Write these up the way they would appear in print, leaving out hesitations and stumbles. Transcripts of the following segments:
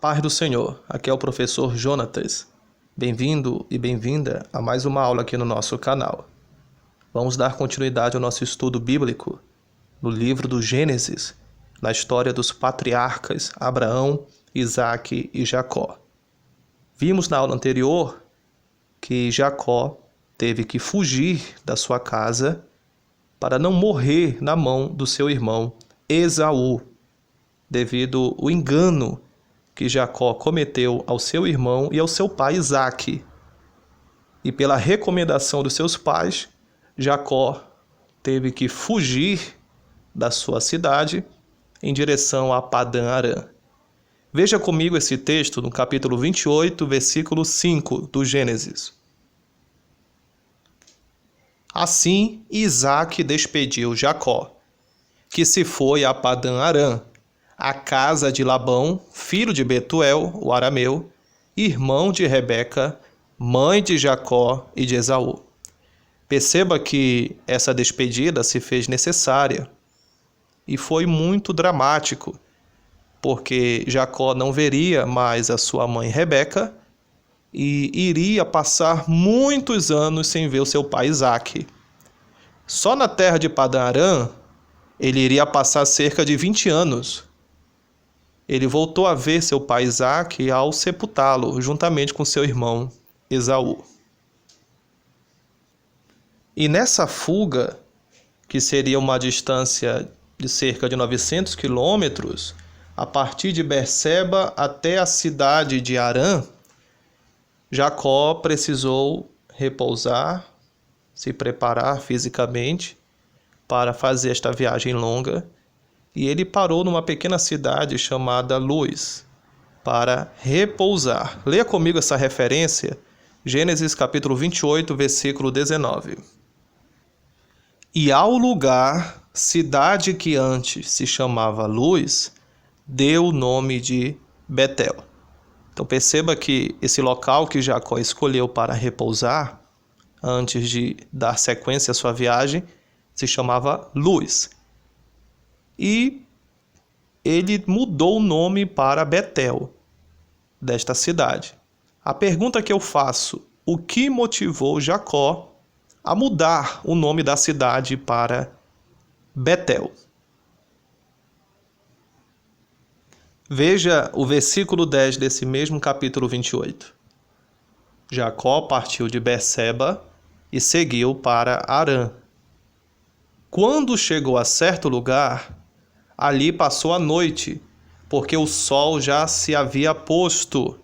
Paz do Senhor, aqui é o professor Jonatas. Bem-vindo e bem-vinda a mais uma aula aqui no nosso canal. Vamos dar continuidade ao nosso estudo bíblico no livro do Gênesis, na história dos patriarcas Abraão, Isaque e Jacó. Vimos na aula anterior que Jacó teve que fugir da sua casa para não morrer na mão do seu irmão Esaú, devido ao engano que Jacó cometeu ao seu irmão e ao seu pai Isaque. E pela recomendação dos seus pais, Jacó teve que fugir da sua cidade em direção a Padã-Arã. Veja comigo esse texto no capítulo 28, versículo 5 do Gênesis. Assim, Isaque despediu Jacó, que se foi a Padã-Arã, a casa de Labão, filho de Betuel, o arameu, irmão de Rebeca, mãe de Jacó e de Esaú. Perceba que essa despedida se fez necessária e foi muito dramático, porque Jacó não veria mais a sua mãe Rebeca e iria passar muitos anos sem ver o seu pai Isaque. Só na terra de Padã-Arã ele iria passar cerca de 20 anos. Ele voltou a ver seu pai Isaque ao sepultá-lo, juntamente com seu irmão Esaú. E nessa fuga, que seria uma distância de cerca de 900 quilômetros, a partir de Berseba até a cidade de Harã, Jacó precisou repousar, se preparar fisicamente para fazer esta viagem longa, e ele parou numa pequena cidade chamada Luz para repousar. Leia comigo essa referência, Gênesis capítulo 28, versículo 19. E ao lugar, cidade que antes se chamava Luz, deu o nome de Betel. Então perceba que esse local que Jacó escolheu para repousar, antes de dar sequência à sua viagem, se chamava Luz. E ele mudou o nome para Betel, desta cidade. A pergunta que eu faço: o que motivou Jacó a mudar o nome da cidade para Betel? Veja o versículo 10 desse mesmo capítulo 28. Jacó partiu de Berseba e seguiu para Harã. Quando chegou a certo lugar, ali passou a noite, porque o sol já se havia posto.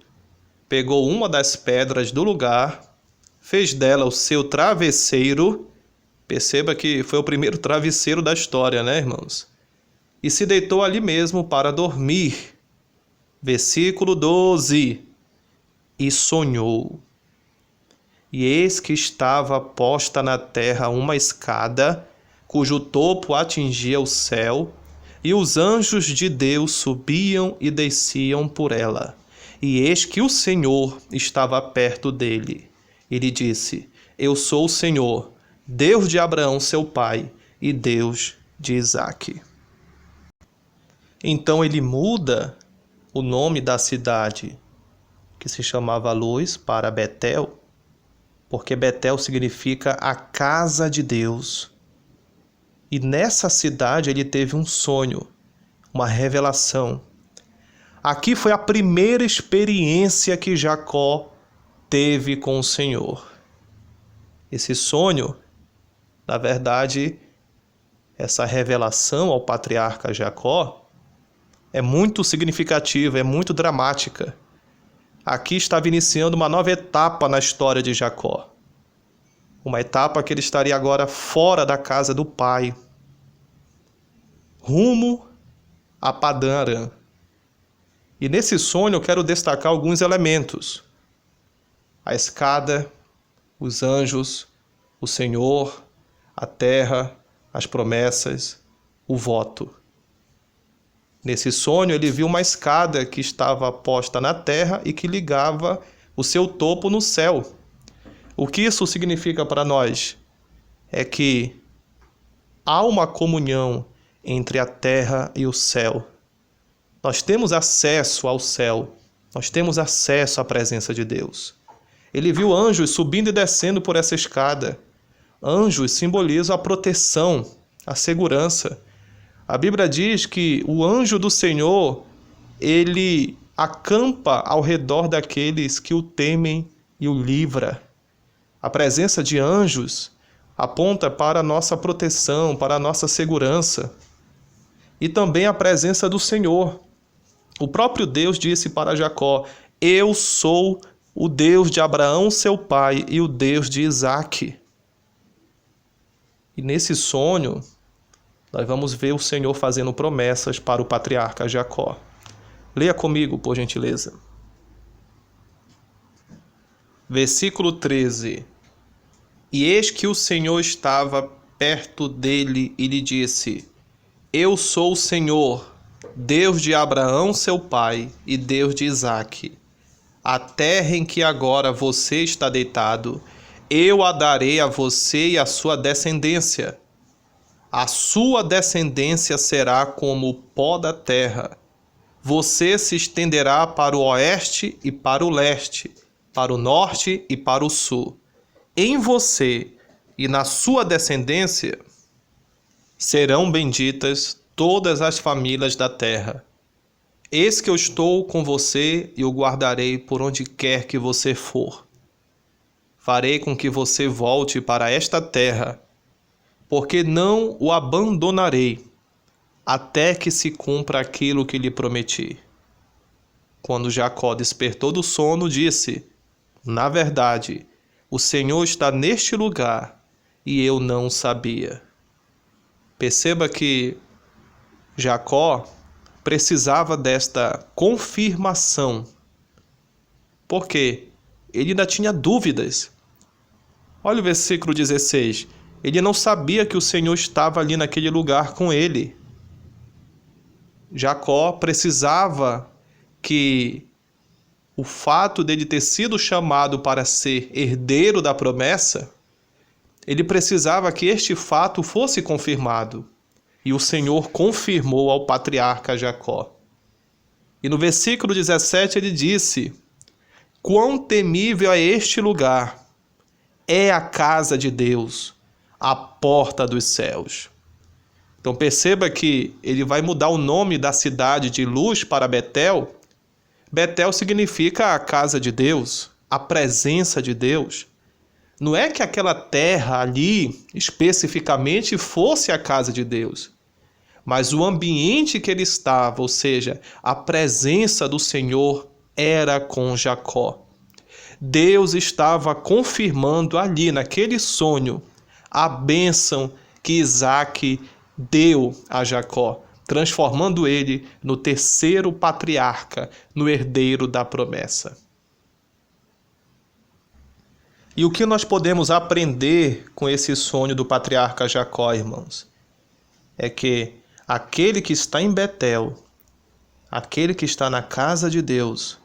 Pegou uma das pedras do lugar, fez dela o seu travesseiro. Perceba que foi o primeiro travesseiro da história, né, irmãos? E se deitou ali mesmo para dormir. Versículo 12. E sonhou. E eis que estava posta na terra uma escada, cujo topo atingia o céu, e os anjos de Deus subiam e desciam por ela. E eis que o Senhor estava perto dele. E lhe disse: Eu sou o Senhor, Deus de Abraão seu pai, e Deus de Isaque. Então ele muda o nome da cidade, que se chamava Luz, para Betel, porque Betel significa a casa de Deus. E nessa cidade ele teve um sonho, uma revelação. Aqui foi a primeira experiência que Jacó teve com o Senhor. Esse sonho, na verdade, essa revelação ao patriarca Jacó é muito significativa, é muito dramática. Aqui estava iniciando uma nova etapa na história de Jacó. Uma etapa que ele estaria agora fora da casa do pai, rumo a Padã-Arã. E nesse sonho eu quero destacar alguns elementos: a escada, os anjos, o Senhor, a terra, as promessas, o voto. Nesse sonho ele viu uma escada que estava posta na terra e que ligava o seu topo no céu. O que isso significa para nós? É que há uma comunhão entre a terra e o céu. Nós temos acesso ao céu Nós temos acesso à presença de Deus. Ele viu anjos subindo e descendo por essa escada. Anjos simbolizam a proteção, a segurança. A Bíblia diz que o anjo do Senhor, ele acampa ao redor daqueles que o temem e o livra. A presença de anjos aponta para a nossa proteção, para a nossa segurança. E também a presença do Senhor. O próprio Deus disse para Jacó: eu sou o Deus de Abraão, seu pai, e o Deus de Isaque. E nesse sonho, nós vamos ver o Senhor fazendo promessas para o patriarca Jacó. Leia comigo, por gentileza. Versículo 13. E eis que o Senhor estava perto dele e lhe disse: eu sou o Senhor, Deus de Abraão, seu pai, e Deus de Isaque. A terra em que agora você está deitado, eu a darei a você e à sua descendência. A sua descendência será como o pó da terra. Você se estenderá para o oeste e para o leste, para o norte e para o sul. Em você e na sua descendência serão benditas todas as famílias da terra. Eis que eu estou com você e o guardarei por onde quer que você for. Farei com que você volte para esta terra, porque não o abandonarei, até que se cumpra aquilo que lhe prometi. Quando Jacó despertou do sono, disse: na verdade, o Senhor está neste lugar, e eu não sabia. Perceba que Jacó precisava desta confirmação, porque ele ainda tinha dúvidas. Olha o versículo 16. Ele não sabia que o Senhor estava ali naquele lugar com ele. Jacó precisava que o fato dele ter sido chamado para ser herdeiro da promessa, ele precisava que este fato fosse confirmado. E o Senhor confirmou ao patriarca Jacó. E no versículo 17 ele disse: quão temível é este lugar! É a casa de Deus, a porta dos céus. Então perceba que ele vai mudar o nome da cidade de Luz para Betel. Betel significa a casa de Deus, a presença de Deus. Não é que aquela terra ali, especificamente, fosse a casa de Deus, mas o ambiente que ele estava, ou seja, a presença do Senhor, era com Jacó. Deus estava confirmando ali, naquele sonho, a bênção que Isaque deu a Jacó, transformando ele no terceiro patriarca, no herdeiro da promessa. E o que nós podemos aprender com esse sonho do patriarca Jacó, irmãos? É que aquele que está em Betel, aquele que está na casa de Deus,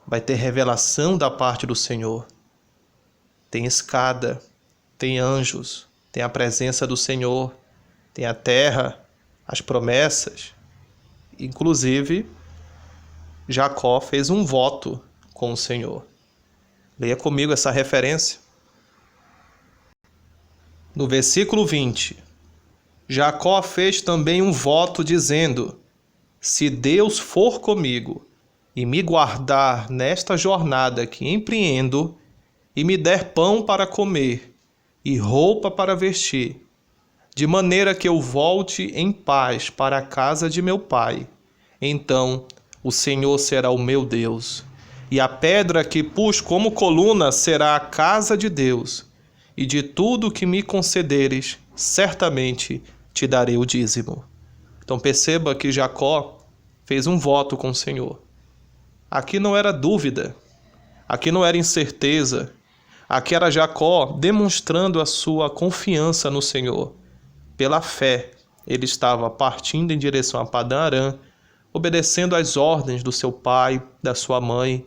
vai ter revelação da parte do Senhor. Tem escada, tem anjos, tem a presença do Senhor, tem a terra, as promessas. Inclusive, Jacó fez um voto com o Senhor. Leia comigo essa referência. No versículo 20, Jacó fez também um voto dizendo: se Deus for comigo e me guardar nesta jornada que empreendo, e me der pão para comer e roupa para vestir, de maneira que eu volte em paz para a casa de meu pai, então o Senhor será o meu Deus, e a pedra que pus como coluna será a casa de Deus, e de tudo que me concederes, certamente te darei o dízimo. Então perceba que Jacó fez um voto com o Senhor. Aqui não era dúvida, aqui não era incerteza, aqui era Jacó demonstrando a sua confiança no Senhor. Pela fé, ele estava partindo em direção a Padã Arã, obedecendo às ordens do seu pai, da sua mãe.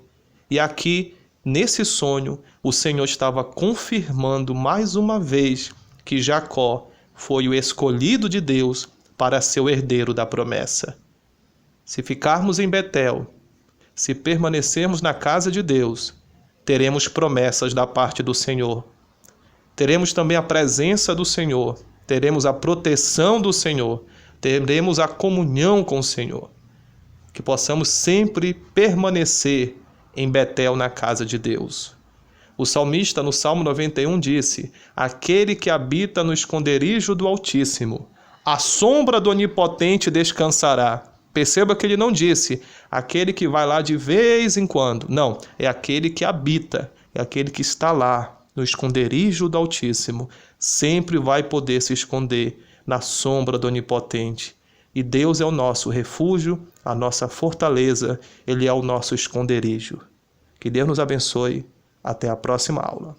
E aqui, nesse sonho, o Senhor estava confirmando mais uma vez que Jacó foi o escolhido de Deus para ser o herdeiro da promessa. Se ficarmos em Betel, se permanecermos na casa de Deus, teremos promessas da parte do Senhor. Teremos também a presença do Senhor, teremos a proteção do Senhor, teremos a comunhão com o Senhor. Que possamos sempre permanecer em Betel, na casa de Deus. O salmista, no Salmo 91, disse: aquele que habita no esconderijo do Altíssimo, à sombra do Onipotente descansará. Perceba que ele não disse aquele que vai lá de vez em quando. Não, é aquele que habita, é aquele que está lá, no esconderijo do Altíssimo. Sempre vai poder se esconder na sombra do Onipotente. E Deus é o nosso refúgio, a nossa fortaleza, Ele é o nosso esconderijo. Que Deus nos abençoe. Até a próxima aula.